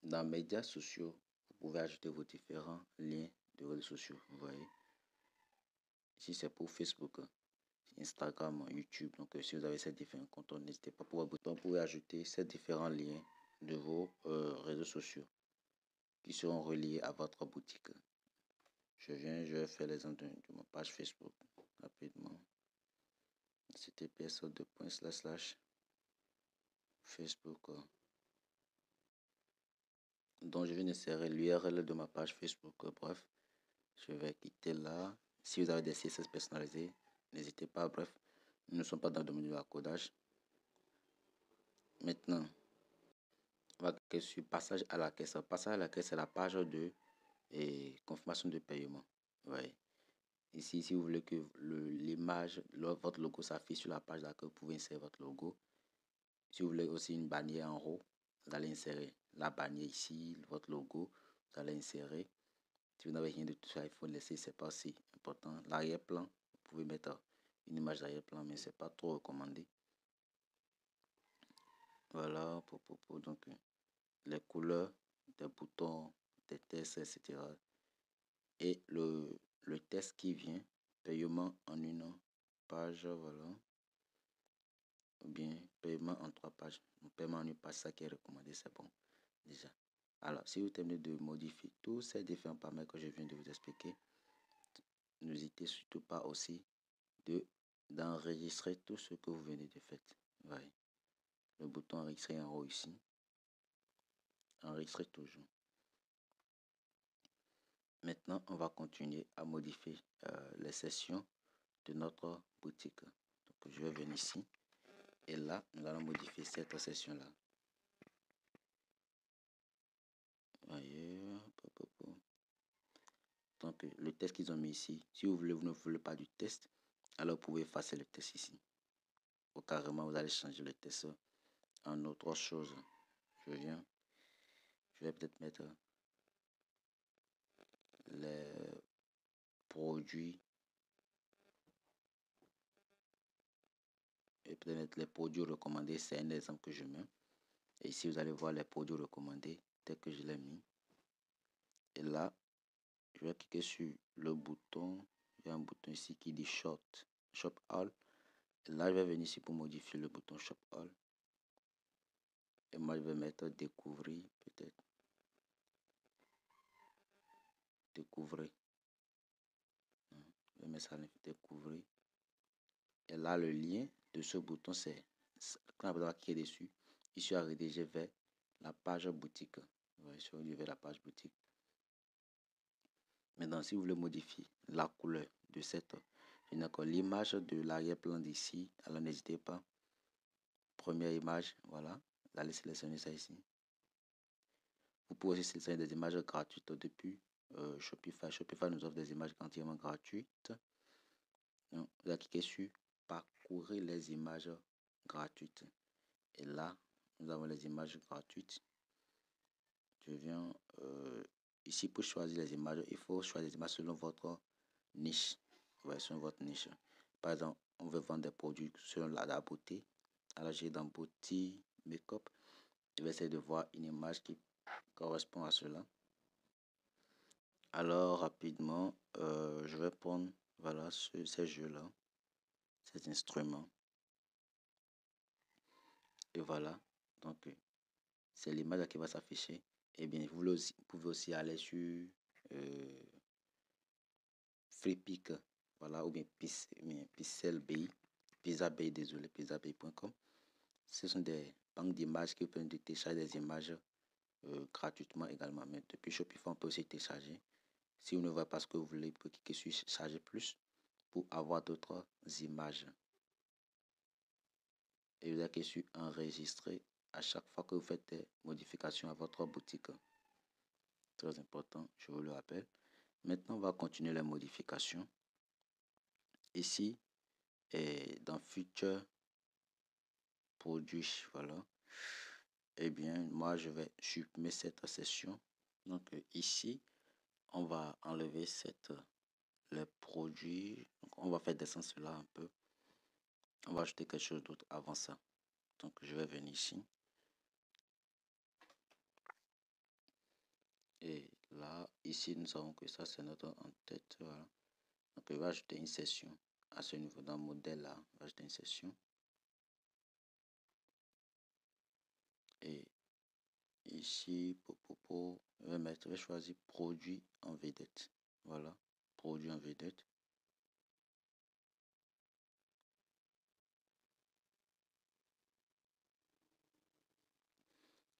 Dans médias sociaux, vous pouvez ajouter vos différents liens de réseaux sociaux. Vous voyez. Ici, c'est pour Facebook, Instagram, YouTube. Donc, si vous avez ces différents comptes, n'hésitez pas pour votre bouton. Vous pouvez ajouter ces différents liens de vos réseaux sociaux qui seront reliés à votre boutique. Je vais faire l'exemple de ma page Facebook rapidement. https://facebook. Donc, je viens d'insérer l'URL de ma page Facebook. Bref, je vais quitter là. Si vous avez des CSS personnalisés, n'hésitez pas. Bref, Nous ne sommes pas dans le domaine de l'encodage. Maintenant, on va cliquer sur passage à la caisse. Passage à la caisse, c'est la page de confirmation de paiement. Ouais. Ici, si vous voulez que l'image, votre logo s'affiche sur la page d'accueil, vous pouvez insérer votre logo. Si vous voulez aussi une bannière en haut, vous allez insérer la bannière ici, votre logo, vous allez insérer. Si vous n'avez rien de tout ça, il faut laisser, c'est pas si important. L'arrière-plan, vous pouvez mettre une image d'arrière-plan, mais c'est pas trop recommandé. Voilà, donc les couleurs des boutons, des tests, etc. Et le test qui vient, paiement en une page, voilà. Ou bien paiement en 3 pages. Paiement en une page, ça qui est recommandé, c'est bon déjà. Alors, si vous terminez de modifier tous ces différents paramètres que je viens de vous expliquer, n'hésitez surtout pas aussi d'enregistrer tout ce que vous venez de faire. Ouais. Le bouton enregistrer en haut ici. Enregistrer toujours. Maintenant, on va continuer à modifier les sessions de notre boutique. Donc, je vais venir ici. Et là, nous allons modifier cette session-là. Voyez. Donc, le test qu'ils ont mis ici, si vous ne voulez pas du test, alors vous pouvez effacer le test ici. Ou carrément, vous allez changer le test en autre chose. Je vais peut-être mettre les produits. Et peut-être mettre les produits recommandés. C'est un exemple que je mets. Et ici, vous allez voir les produits recommandés tels que je l'ai mis. Et là, je vais cliquer sur le bouton. Il y a un bouton ici qui dit Shop All. Et là, je vais venir ici pour modifier le bouton Shop All. Et moi, je vais mettre Découvrir, peut-être. Découvrir. Je vais mettre ça, Découvrir. Et là, le lien de ce bouton, c'est quand on va cliquer dessus, il sera rédigé vers la page boutique. Il sera rédigé vers la page boutique. Maintenant, si vous voulez modifier la couleur de cette, l'image de l'arrière-plan d'ici, alors n'hésitez pas. Première image, voilà. Vous allez sélectionner ça ici. Vous pouvez aussi sélectionner des images gratuites depuis Shopify. Shopify nous offre des images entièrement gratuites. Donc, vous allez cliquer sur Parcourir les images gratuites. Et là, nous avons les images gratuites. Je viens ici pour choisir les images. Il faut choisir les images selon votre niche. Ouais, selon votre niche. Par exemple, on veut vendre des produits selon la beauté. Alors, j'ai dans beauty, make-up. Je vais essayer de voir une image qui correspond à cela. Alors, rapidement, je vais prendre voilà, ces jeux-là, cet instrument. Et voilà, donc c'est l'image qui va s'afficher. Et bien, vous pouvez aussi aller sur Freepik, voilà, ou bien Pixabay, Pixabay, désolé, Pixabay.com. Ce sont des banques d'images qui vous permettent de télécharger des images gratuitement également. Mais depuis Shopify, on peut aussi télécharger. Si vous ne voyez pas ce que vous voulez, vous pouvez cliquer sur Charger plus pour avoir d'autres images. Et vous cliquez sur Enregistrer à chaque fois que vous faites des modifications à votre boutique. Très important, je vous le rappelle. Maintenant, on va continuer les modifications. Ici, et dans Future Produits, voilà. Eh bien, moi, je vais supprimer cette session. Donc, ici, on va enlever les produits. Donc, on va faire descendre cela un peu. On va ajouter quelque chose d'autre avant ça. Donc, je vais venir ici. Et là, ici, nous savons que ça, c'est notre en-tête. Voilà. Donc, je vais ajouter une session à ce niveau. Dans le modèle là, on va ajouter une session. Et ici, je vais choisir produit en vedette. Voilà, produit en vedette.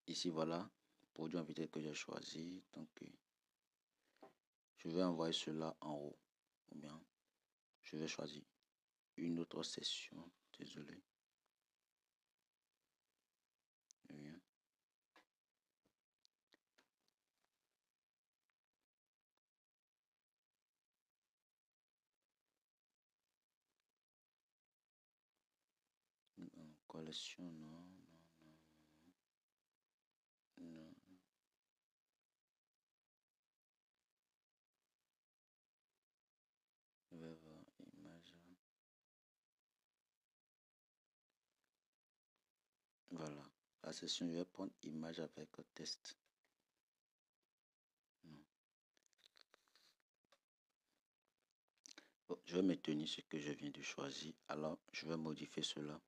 Ici, voilà, produit en vedette que j'ai choisi. Donc, je vais envoyer cela en haut. Ou bien, je vais choisir une autre session. Désolé. Rien. Collation, non, non. Je vais voir image. Voilà. La session, je vais prendre image avec test. Non. Bon, je vais maintenir ce que je viens de choisir. Alors, je vais modifier cela.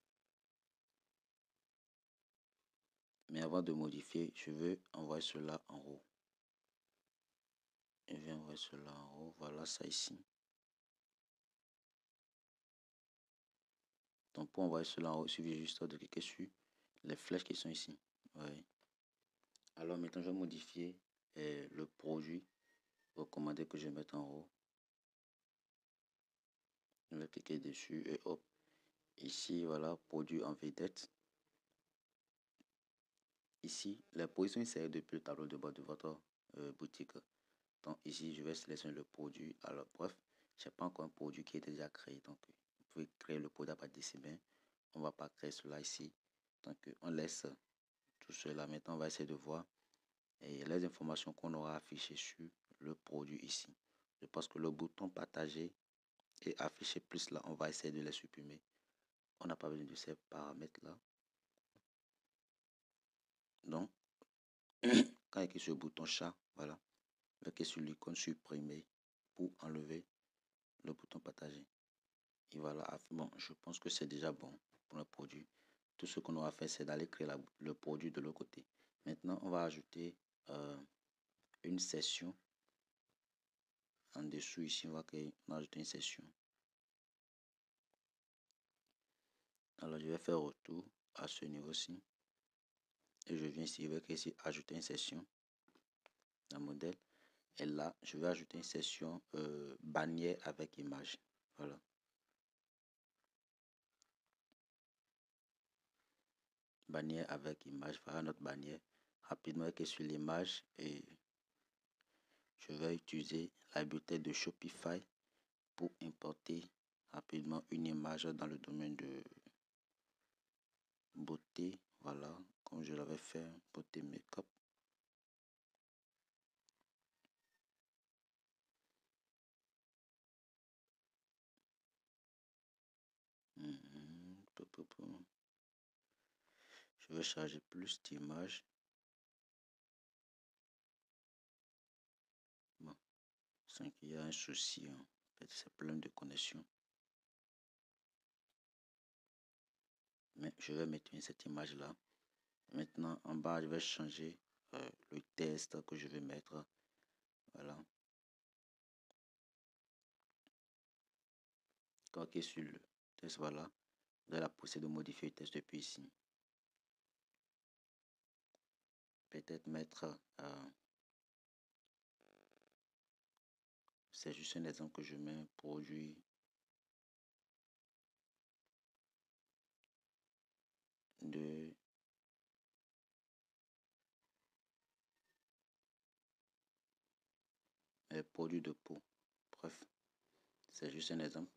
Mais avant de modifier, je veux envoyer cela en haut. Je vais envoyer cela en haut. Voilà ça ici. Donc, pour envoyer cela en haut, il suffit juste de cliquer sur les flèches qui sont ici. Oui. Alors, maintenant, je vais modifier le produit recommandé que je vais mettre en haut. Je vais cliquer dessus et hop. Ici, voilà, produit en vedette. Ici, les produits sont insérés depuis le tableau de bord de votre boutique. Donc ici, je vais sélectionner le produit. Alors bref, je n'ai pas encore un produit qui est déjà créé. Donc, vous pouvez créer le produit à partir d'ici, mais on ne va pas créer cela ici. Donc, on laisse tout cela. Maintenant, on va essayer de voir et les informations qu'on aura affichées sur le produit ici. Je pense que le bouton partager et afficher plus là, on va essayer de les supprimer. On n'a pas besoin de ces paramètres-là. Donc, quand il y a sur le bouton chat, voilà, cliquez sur l'icône supprimer pour enlever le bouton partager. Et voilà, bon, je pense que c'est déjà bon pour le produit. Tout ce qu'on aura fait, c'est d'aller créer le produit de l'autre côté. Maintenant, on va ajouter une session. En dessous, ici, on va ajouter une session. Alors, je vais faire retour à ce niveau-ci. Et je viens ici, je vais créer ici, ajouter une session. Un modèle. Et là, je vais ajouter une session bannière avec image. Voilà. Bannière avec image. Voilà notre bannière. Rapidement, cliquer sur l'image et je vais utiliser la bibliothèque de Shopify pour importer rapidement une image dans le domaine de beauté. Voilà, comme je l'avais fait, beauté make-up. Je vais charger plus d'images. Bon, c'est qu'il y a un souci. Hein. Peut-être c'est problème de connexion. Mais je vais mettre cette image-là. Maintenant, en bas, je vais changer le texte que je vais mettre. Voilà. Cliquez sur le texte, voilà. Vous avez la possibilité de modifier le texte depuis ici. Peut-être mettre... c'est juste un exemple que je mets, produit de produits de peau. Bref, c'est juste un exemple.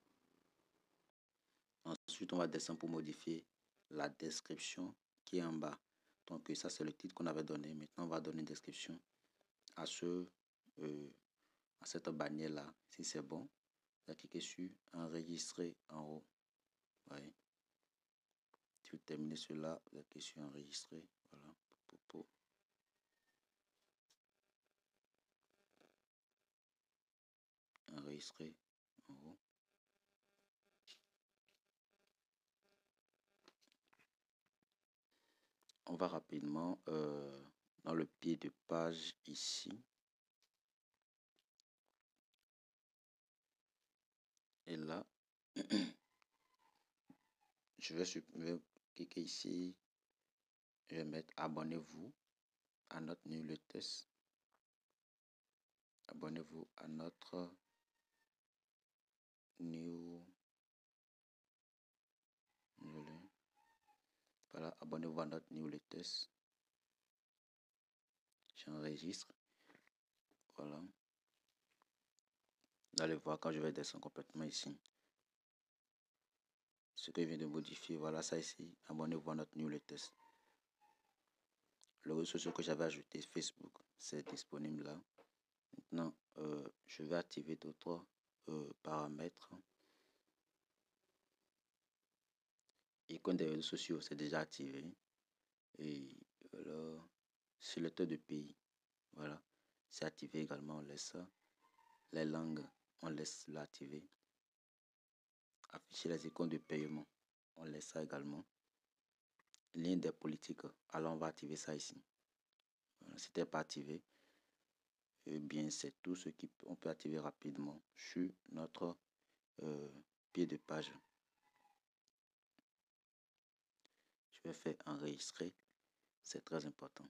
Ensuite, on va descendre pour modifier la description qui est en bas. Donc, ça, c'est le titre qu'on avait donné. Maintenant, on va donner une description à à cette bannière-là. Si c'est bon, vous allez cliquer sur enregistrer en haut. Ouais. Si vous terminez cela, vous allez cliquer sur enregistrer. Voilà. Enregistrer en haut. On va rapidement dans le pied de page ici. Et là, je vais cliquer ici. Je vais mettre abonnez-vous à notre newsletter. Abonnez-vous à notre newsletter. Voilà, abonnez-vous à notre newsletter. J'enregistre. Voilà. Vous allez voir quand je vais descendre complètement ici. Ce que je viens de modifier, voilà ça ici. Abonnez-vous à notre newsletter. Le réseau social que j'avais ajouté, Facebook, c'est disponible là. Maintenant, je vais activer d'autres paramètres. Icône des réseaux sociaux, c'est déjà activé. Et alors, sélecteur de pays, voilà, c'est activé également. On laisse ça. Les langues, on laisse l'activer. Afficher les icônes de paiement, on laisse ça également. Ligne des politiques, alors on va activer ça ici. Voilà, si ce n'est pas activé, eh bien c'est tout ce qu'on peut activer rapidement sur notre pied de page. Je vais faire enregistrer, c'est très important.